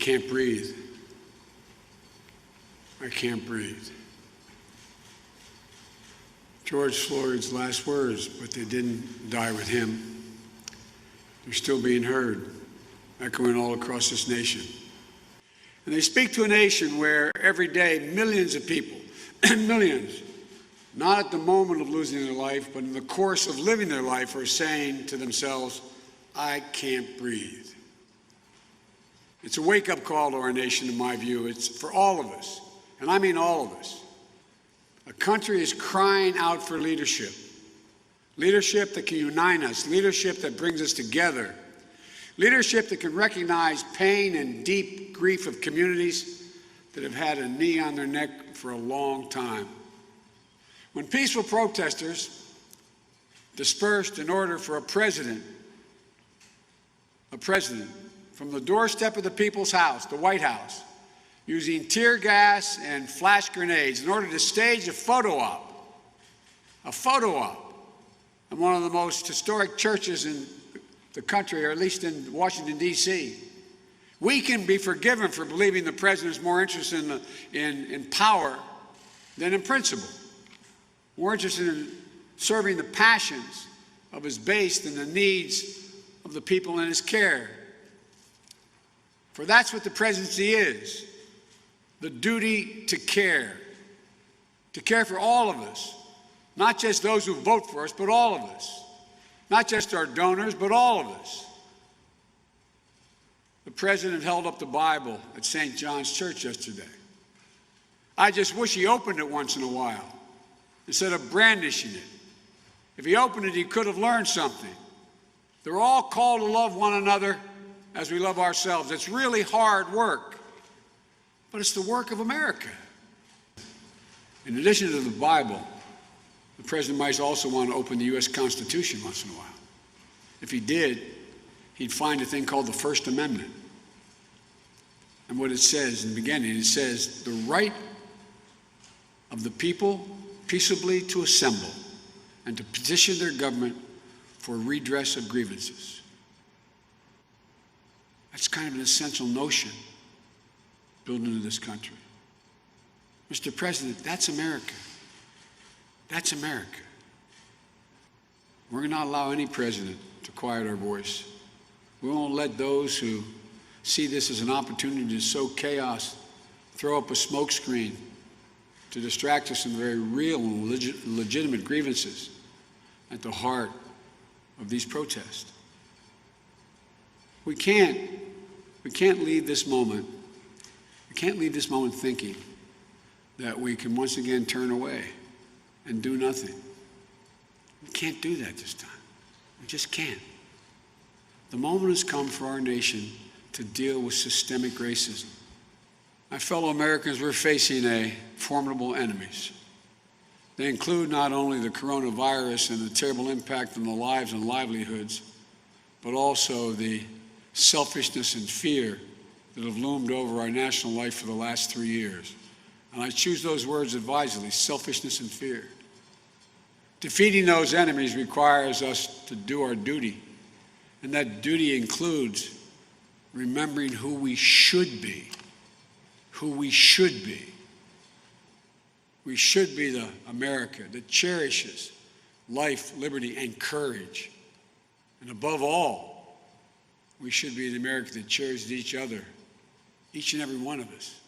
can't breathe. I can't breathe. George Floyd's last words, but they didn't die with him. They're still being heard, echoing all across this nation. And they speak to a nation where every day millions of people, millions, not at the moment of losing their life, but in the course of living their life, are saying to themselves, I can't breathe. It's a wake-up call to our nation, in my view. It's for all of us, and I mean all of us. A country is crying out for leadership. Leadership that can unite us, leadership that brings us together, leadership that can recognize pain and deep grief of communities that have had a knee on their neck for a long time. When peaceful protesters dispersed in order for a president from the doorstep of the people's house, the White House, using tear gas and flash grenades in order to stage a photo op in one of the most historic churches in the country, or at least in Washington, D.C. We can be forgiven for believing the president is more interested in power than in principle, more interested in serving the passions of his base than the needs of the people in his care. For that's what the presidency is, the duty to care for all of us, not just those who vote for us, but all of us, not just our donors, but all of us. The president held up the Bible at St. John's Church yesterday. I just wish he opened it once in a while instead of brandishing it. If he opened it, he could have learned something. They're all called to love one another as we love ourselves. It's really hard work, but it's the work of America. In addition to the Bible, the president might also want to open the U.S. Constitution once in a while. If he did, he'd find a thing called the First Amendment. And what it says in the beginning, it says, the right of the people peaceably to assemble and to petition their government for redress of grievances. That's kind of an essential notion built into this country. Mr. President, that's America. That's America. We're not allow any president to quiet our voice. We won't let those who see this as an opportunity to sow chaos throw up a smokescreen to distract us from very real and legitimate grievances at the heart of these protests. We can't leave this moment. We can't leave this moment thinking that we can once again turn away and do nothing. We can't do that this time. We just can't. The moment has come for our nation to deal with systemic racism. My fellow Americans, we're facing formidable enemies. They include not only the coronavirus and the terrible impact on the lives and livelihoods, but also the selfishness and fear that have loomed over our national life for the last 3 years. And I choose those words advisedly, selfishness and fear. Defeating those enemies requires us to do our duty, and that duty includes remembering who we should be, who we should be. We should be the America that cherishes life, liberty, and courage. And above all, we should be the America that cherishes each other, each and every one of us.